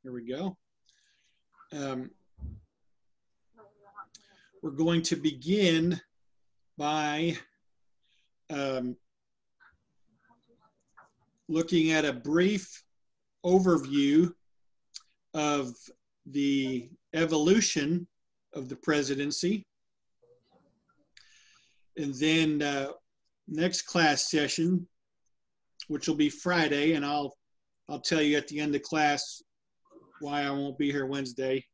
Here we go. We're going to begin by looking at a brief overview of the evolution of the presidency. And then next class session, which will be Friday, and I'll tell you at the end of class why I won't be here Wednesday,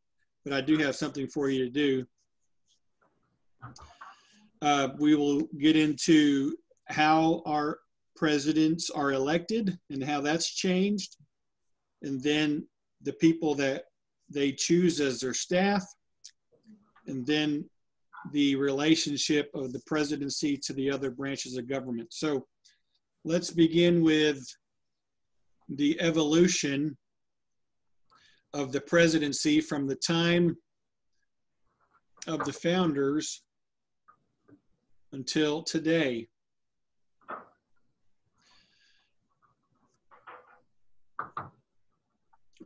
but I do have something for you to do. We will get into how our presidents are elected and how that's changed, and then the people that they choose as their staff, and then the relationship of the presidency to the other branches of government. So let's begin with the evolution of the presidency from the time of the founders until today.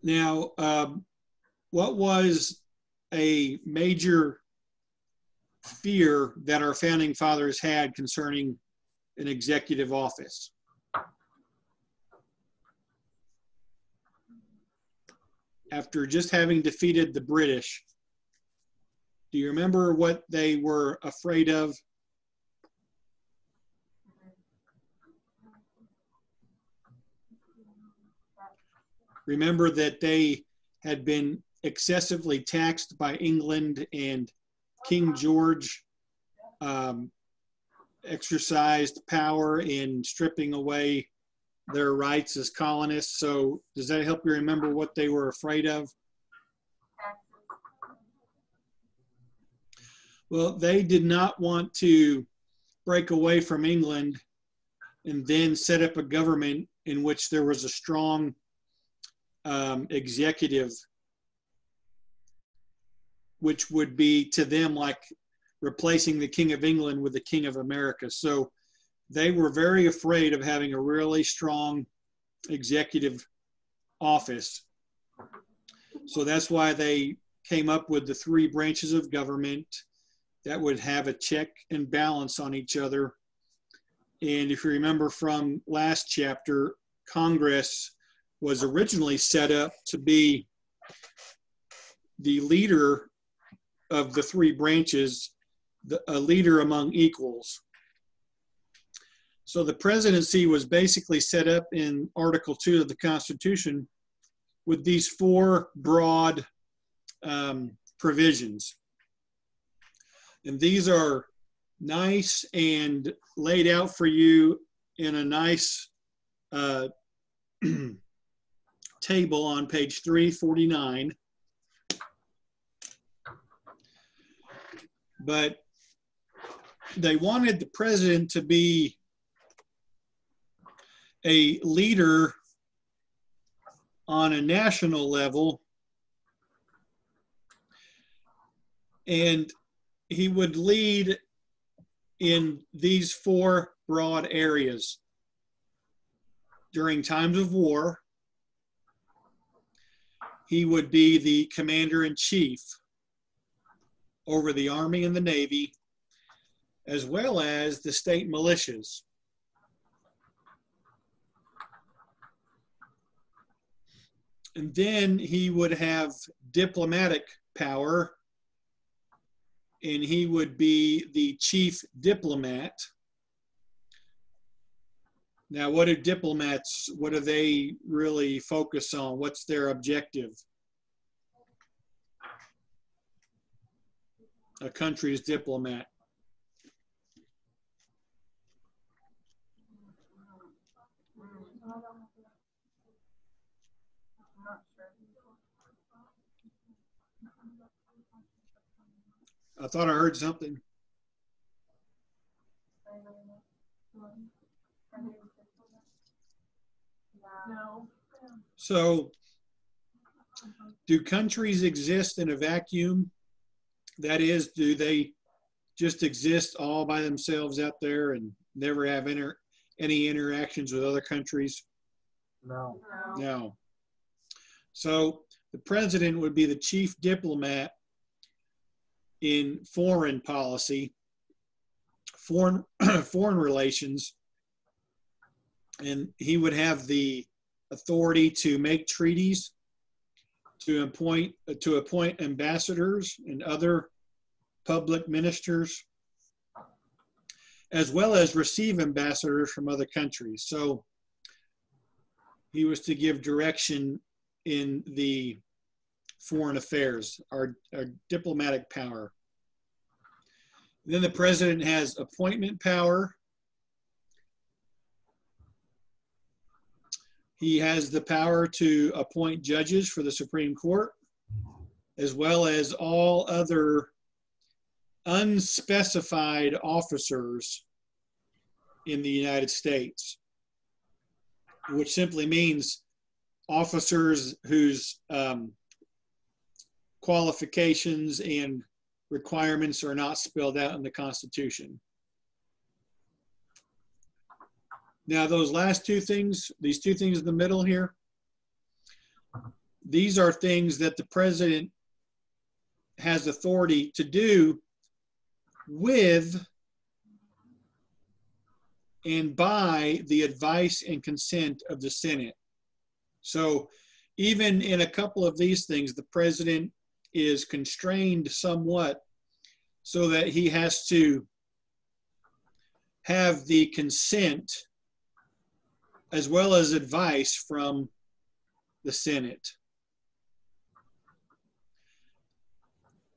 Now, what was a major fear that our founding fathers had concerning an executive office? After just having defeated the British, do you remember what they were afraid of? Remember that they had been excessively taxed by England, and King George exercised power in stripping away their rights as colonists. So does that help you remember what they were afraid of? Well, they did not want to break away from England and then set up a government in which there was a strong executive, which would be to them like replacing the King of England with the King of America. So they were very afraid of having a really strong executive office. So that's why they came up with the three branches of government that would have a check and balance on each other. And if you remember from last chapter, Congress was originally set up to be the leader of the three branches, a leader among equals. So the presidency was basically set up in Article 2 of the Constitution with these four broad provisions. And these are nice and laid out for you in a nice table on page 349. But they wanted the president to be a leader on a national level, and he would lead in these four broad areas. During times of war, he would be the commander-in-chief over the Army and the Navy, as well as the state militias. And then he would have diplomatic power, and he would be the chief diplomat. Now, what do diplomats, what do they really focus on? What's their objective? A country's diplomat. I thought I heard something. No. So, do countries exist in a vacuum? That is, do they just exist all by themselves out there and never have any interactions with other countries? No. No. So, The president would be the chief diplomat in foreign policy, foreign relations, and he would have the authority to make treaties, to appoint ambassadors and other public ministers, as well as receive ambassadors from other countries. So he was to give direction in the foreign affairs, our diplomatic power. Then the president has appointment power. He has the power to appoint judges for the Supreme Court, as well as all other unspecified officers in the United States, which simply means officers whose qualifications and requirements are not spelled out in the Constitution. Now, those last two things, these two things in the middle here, these are things that the president has authority to do with and by the advice and consent of the Senate. So even in a couple of these things, the president is constrained somewhat so that he has to have the consent as well as advice from the Senate.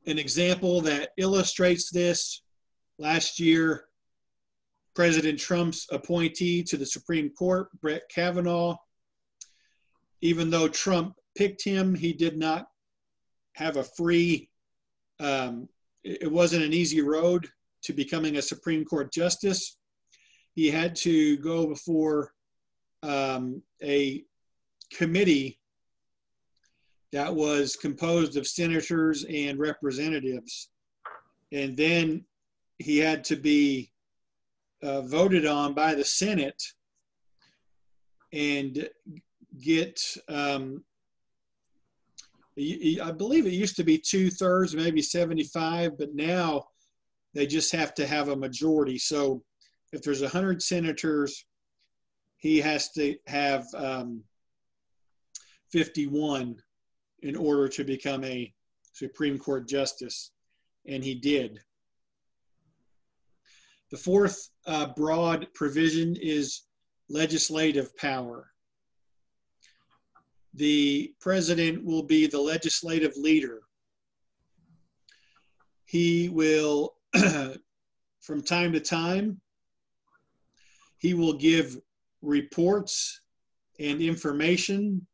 An example that illustrates this, last year, President Trump's appointee to the Supreme Court, Brett Kavanaugh, even though Trump picked him, he did not have a free, it wasn't an easy road to becoming a Supreme Court justice. He had to go before a committee that was composed of senators and representatives. And then he had to be voted on by the Senate and get, I believe it used to be 2/3, maybe 75, but now they just have to have a majority. So if there's 100 senators, he has to have 51 in order to become a Supreme Court justice, and he did. The fourth broad provision is legislative power. The president will be the legislative leader. He will, from time to time, he will give reports and information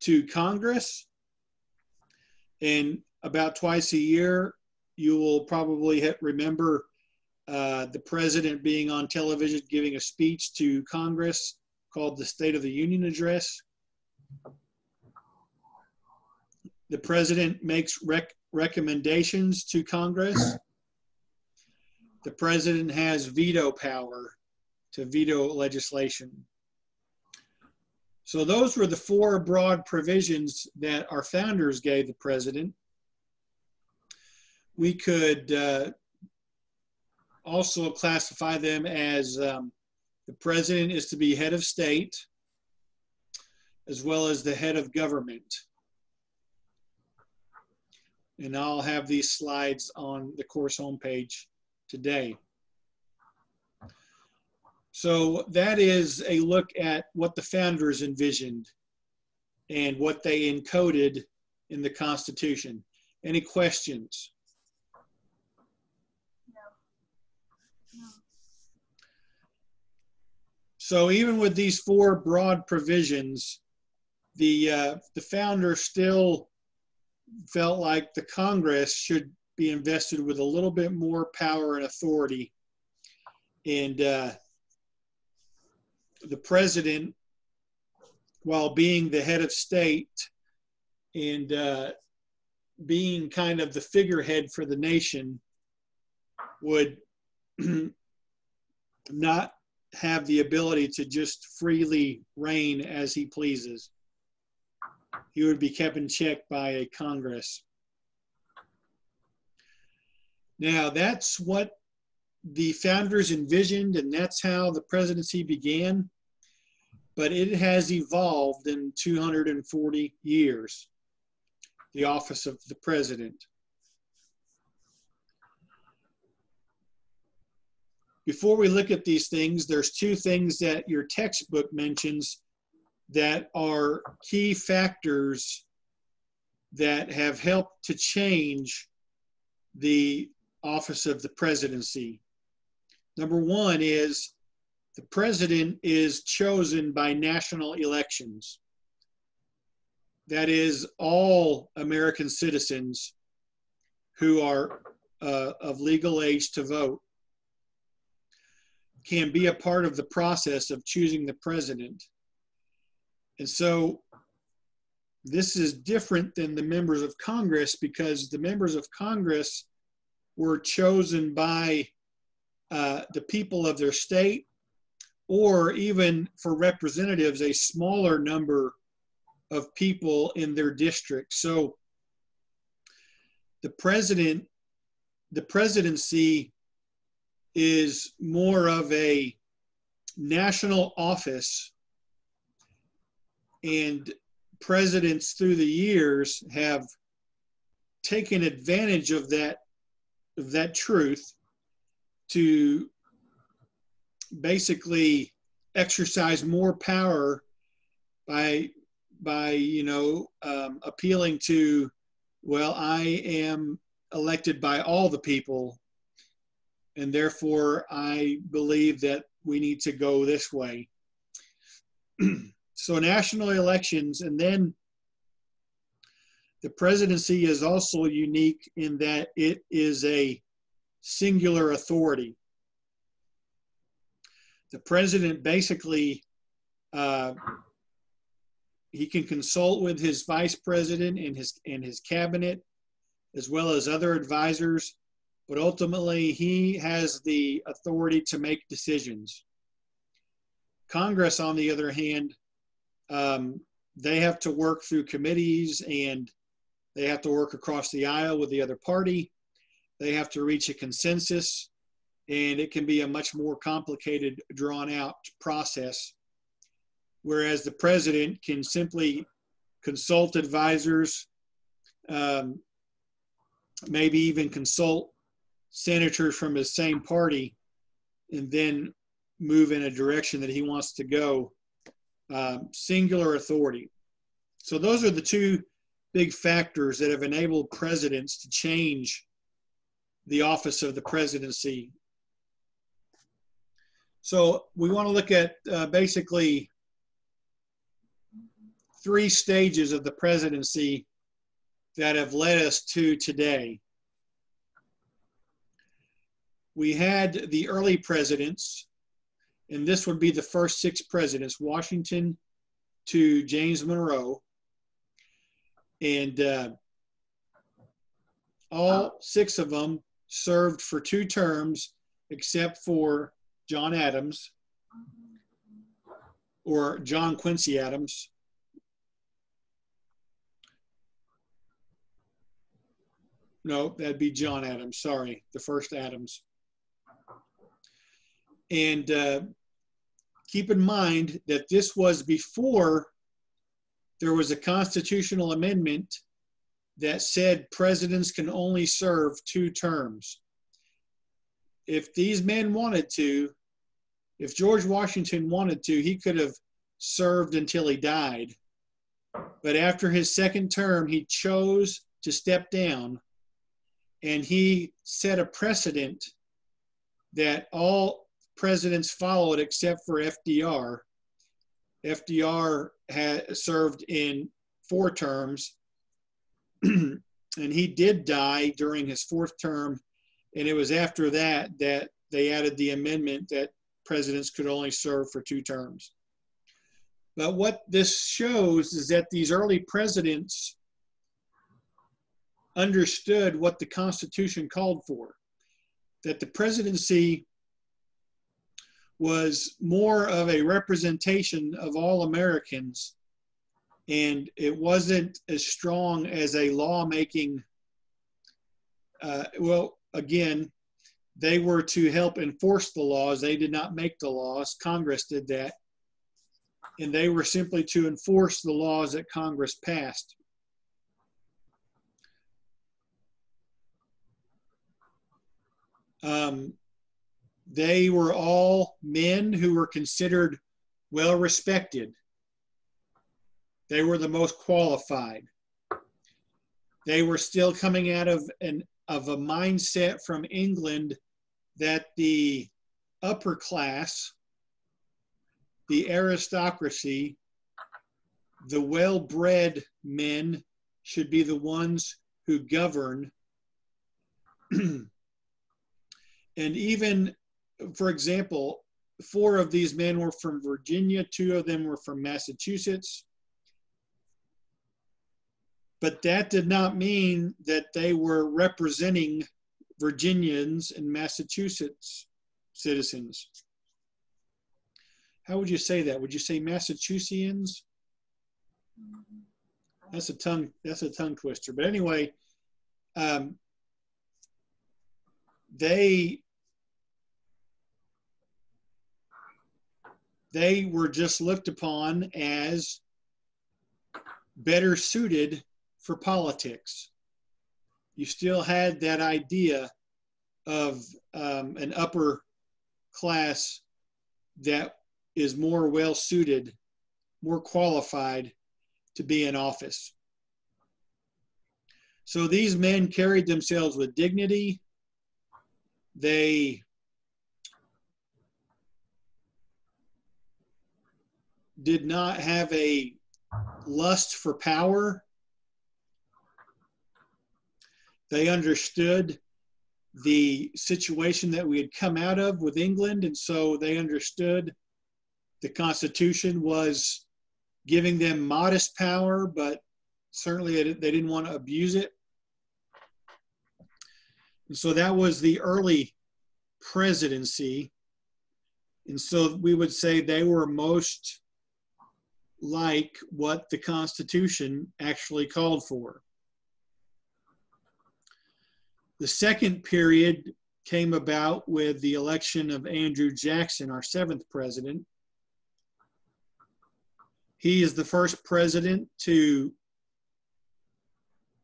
to Congress. And about twice a year, you will probably remember the president being on television giving a speech to Congress called the State of the Union Address. The president makes recommendations to Congress. The president has veto power to veto legislation. So those were the four broad provisions that our founders gave the president. We could also classify them as the president is to be head of state, as well as the head of government. And I'll have these slides on the course homepage today. So that is a look at what the founders envisioned and what they encoded in the Constitution. Any questions? No. So even with these four broad provisions, the founders still felt like the Congress should be invested with a little bit more power and authority. And the president, while being the head of state and being kind of the figurehead for the nation, would not have the ability to just freely reign as he pleases. he would be kept in check by a Congress. Now, that's what the founders envisioned, and that's how the presidency began, but it has evolved in 240 years, the office of the president. Before we look at these things, there's two things that your textbook mentions that are key factors that have helped to change the office of the presidency. Number one is the president is chosen by national elections. That is, all American citizens who are of legal age to vote can be a part of the process of choosing the president. And so this is different than the members of Congress, because the members of Congress were chosen by the people of their state, or even for representatives, a smaller number of people in their district. So the presidency is more of a national office, and presidents through the years have taken advantage of that truth to basically exercise more power by appealing to, well, I am elected by all the people, and therefore I believe that we need to go this way. So national elections, and then the presidency is also unique in that it is a singular authority. The president basically, he can consult with his vice president and his cabinet, as well as other advisors, but ultimately he has the authority to make decisions. Congress, on the other hand, they have to work through committees, and they have to work across the aisle with the other party. They have to reach a consensus, and it can be a much more complicated, drawn out process. Whereas the president can simply consult advisors, maybe even consult senators from his same party, and then move in a direction that he wants to go. Singular authority. So those are the two big factors that have enabled presidents to change the office of the presidency. So we want to look at basically three stages of the presidency that have led us to today. We had the early presidents, and this would be the first 6 presidents, Washington to James Monroe. And all 6 of them served for 2 terms, except for John Adams, or John Quincy Adams. No, that'd be John Adams, sorry, the first Adams. And keep in mind that this was before there was a constitutional amendment that said presidents can only serve 2 terms. If these men wanted to, if George Washington wanted to, he could have served until he died. But after his 2nd term, he chose to step down, and he set a precedent that all presidents followed except for FDR. FDR had served in 4 terms, and he did die during his 4th term, and it was after that that they added the amendment that presidents could only serve for 2 terms. But what this shows is that these early presidents understood what the Constitution called for, that the presidency was more of a representation of all Americans and it wasn't as strong as a lawmaking. Well, again, they were to help enforce the laws. They did not make the laws. Congress did that. And they were simply to enforce the laws that Congress passed. They were all men who were considered well respected. They were the most qualified. They were still coming out of a mindset from England that the upper class, the aristocracy, the well-bred men should be the ones who govern. And even, for example, 4 of these men were from Virginia, 2 of them were from Massachusetts. But that did not mean that they were representing Virginians and Massachusetts citizens. How would you say that? Would you say Massachusettsians? That's a tongue twister. But anyway, they were just looked upon as better suited for politics. You still had that idea of an upper class that is more well suited, more qualified to be in office. So these men carried themselves with dignity. They did not have a lust for power. They understood the situation that we had come out of with England, and so they understood the Constitution was giving them modest power, but certainly they didn't want to abuse it. And so that was the early presidency. And so we would say they were most like what the Constitution actually called for. The second period came about with the election of Andrew Jackson, our 7th president. He is the first president to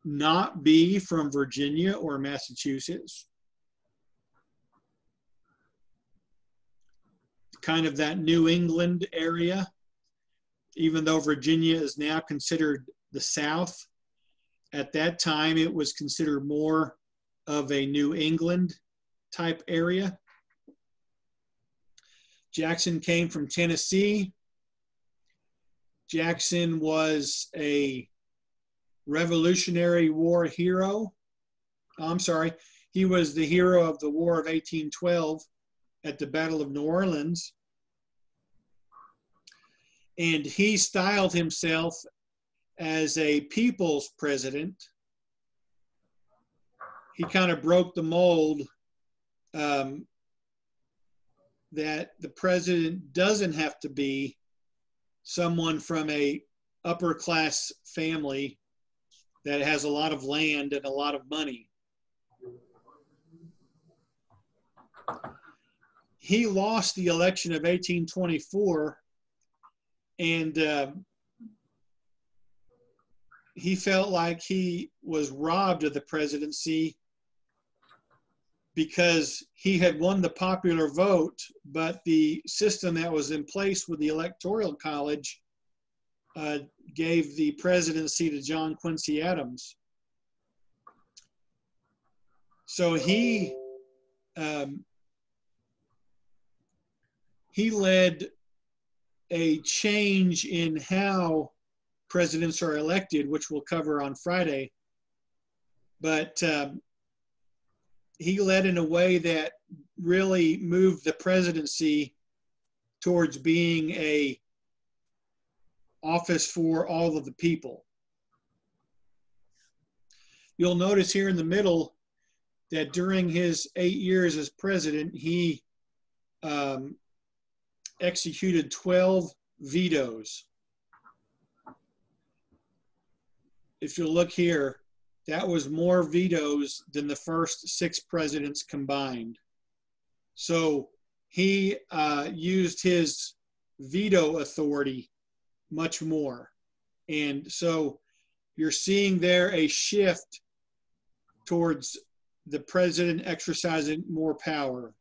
not be from Virginia or Massachusetts. Kind of that New England area, even though Virginia is now considered the South. At that time, it was considered more of a New England type area. Jackson came from Tennessee. Jackson was a Revolutionary War hero. I'm sorry, he was the hero of the War of 1812 at the Battle of New Orleans. And he styled himself as a people's president. He kind of broke the mold that the president doesn't have to be someone from a upper class family that has a lot of land and a lot of money. He lost the election of 1824, and he felt like he was robbed of the presidency because he had won the popular vote, but the system that was in place with the Electoral College gave the presidency to John Quincy Adams. So he led a change in how presidents are elected, which we'll cover on Friday. But he led in a way that really moved the presidency towards being a office for all of the people. You'll notice here in the middle that during his 8 years as president, he executed 12 vetoes. if you look here, that was more vetoes than the first 6 presidents combined. So he used his veto authority much more. And so you're seeing there a shift towards the president exercising more power.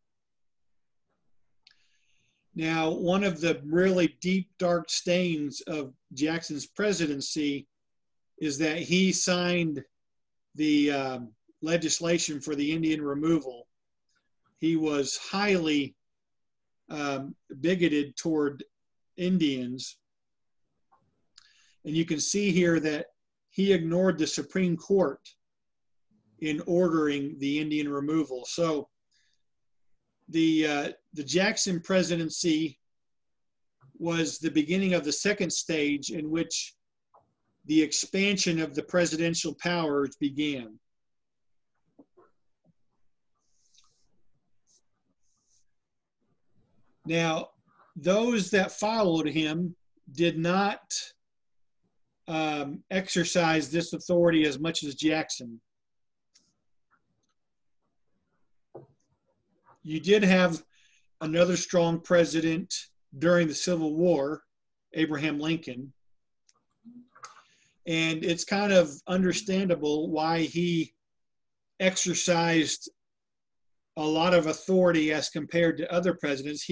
Now, one of the really deep, dark stains of Jackson's presidency is that he signed the legislation for the Indian removal. He was highly bigoted toward Indians. And you can see here that he ignored the Supreme Court in ordering the Indian removal. So the Jackson presidency was the beginning of the second stage in which the expansion of the presidential powers began. Now, those that followed him did not exercise this authority as much as Jackson. You did have another strong president during the Civil War, Abraham Lincoln. And it's kind of understandable why he exercised a lot of authority as compared to other presidents.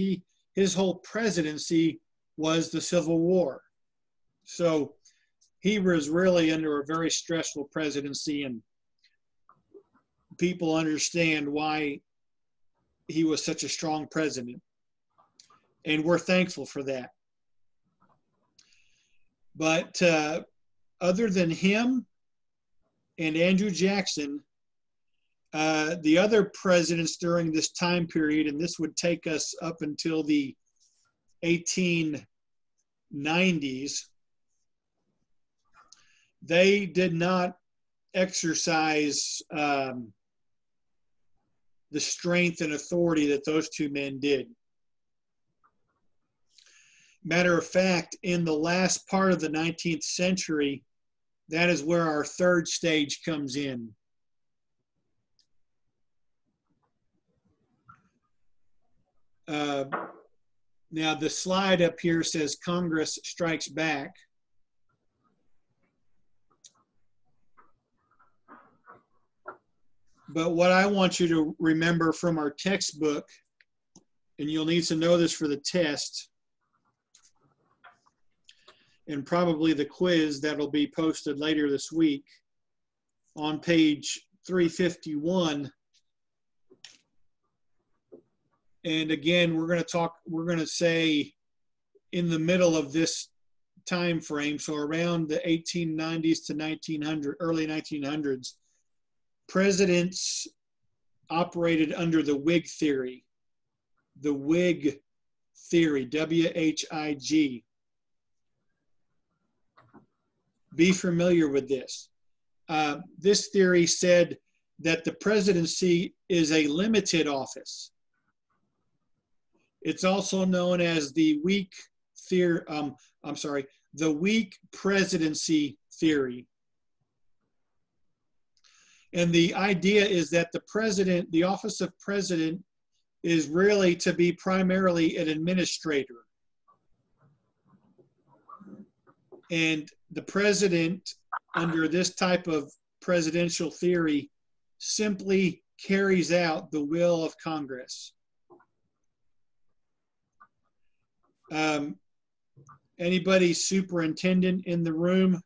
His whole presidency was the Civil War. So he was really under a very stressful presidency, and people understand why he was such a strong president. And we're thankful for that. But other than him and Andrew Jackson, the other presidents during this time period, and this would take us up until the 1890s, they did not exercise the strength and authority that those two men did. Matter of fact, in the last part of the 19th century, that is where our third stage comes in. Now, the slide up here says Congress strikes back. But what I want you to remember from our textbook, and you'll need to know this for the test, and probably the quiz that'll be posted later this week, on page 351. And again, we're going to say in the middle of this time frame, so around the 1890s to 1900, early 1900s, presidents operated under the Whig theory. The Whig theory, W-H-I-G. Be familiar with this. This theory said that the presidency is a limited office. It's also known as the weak theory, the weak presidency theory. And the idea is that the president, the office of president, is really to be primarily an administrator. And the president, under this type of presidential theory, simply carries out the will of Congress. Anybody superintendent in the room?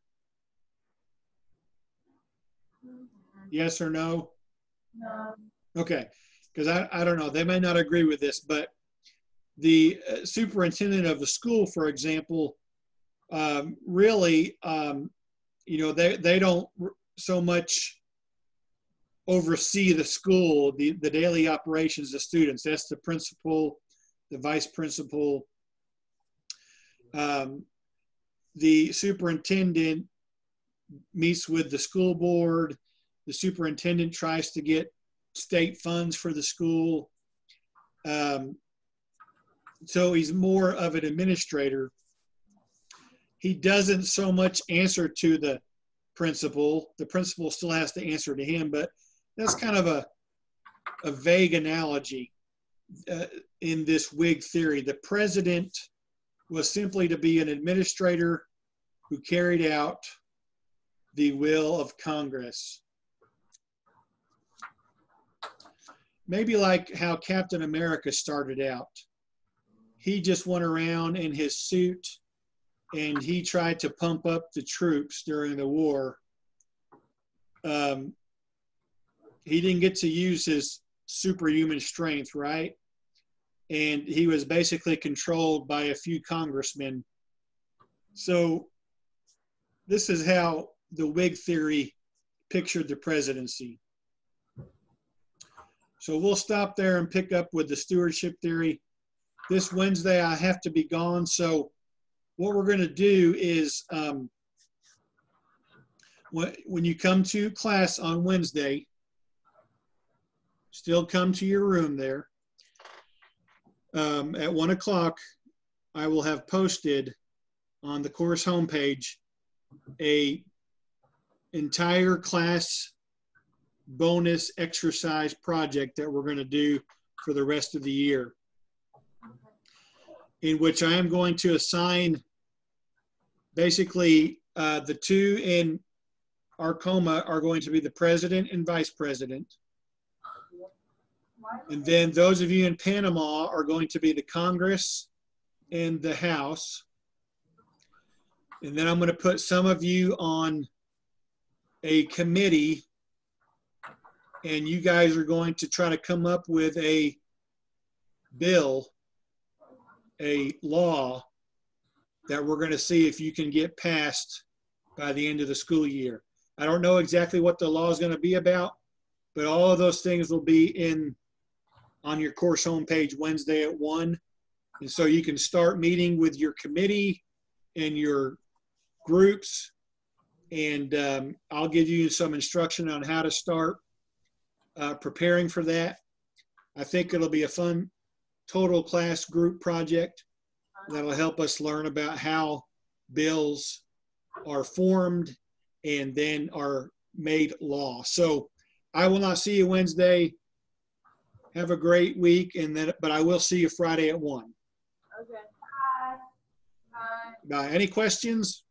Yes or no? No. Okay, because I don't know, they may not agree with this, but the superintendent of the school, for example, really, you know, they don't so much oversee the school, the daily operations of students. That's the principal, the vice principal. The superintendent meets with the school board. The superintendent tries to get state funds for the school. So he's more of an administrator. He doesn't so much answer to the principal. The principal still has to answer to him, but that's kind of a vague analogy in this Whig theory. The president was simply to be an administrator who carried out the will of Congress. Maybe like how Captain America started out. He just went around in his suit and he tried to pump up the troops during the war. He didn't get to use his superhuman strength, right? And he was basically controlled by a few congressmen. So this is how the Whig theory pictured the presidency. So we'll stop there and pick up with the stewardship theory. This Wednesday I have to be gone, so what we're going to do is when you come to class on Wednesday, still come to your room there. At 1 o'clock, I will have posted on the course homepage a entire class bonus exercise project that we're going to do for the rest of the year, in which I am going to assign basically the two in Arcoma are going to be the president and vice president. And then those of you in Panama are going to be the Congress and the House. And then I'm going to put some of you on a committee, and you guys are going to try to come up with a bill, a law that we're going to see if you can get passed by the end of the school year. I don't know exactly what the law is going to be about, but all of those things will be on your course homepage Wednesday at 1. And so you can start meeting with your committee and your groups, and I'll give you some instruction on how to start preparing for that. I think it'll be a fun total class group project that'll help us learn about how bills are formed and then are made law. So I will not see you Wednesday. Have a great week, but I will see you Friday at 1. Okay. Bye. Bye. Bye. Any questions?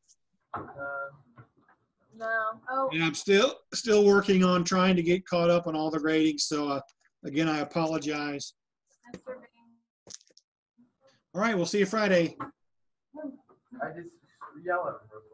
No. Oh. And I'm still working on trying to get caught up on all the grading. So again, I apologize. All right, we'll see you Friday. I just yell at him real quick.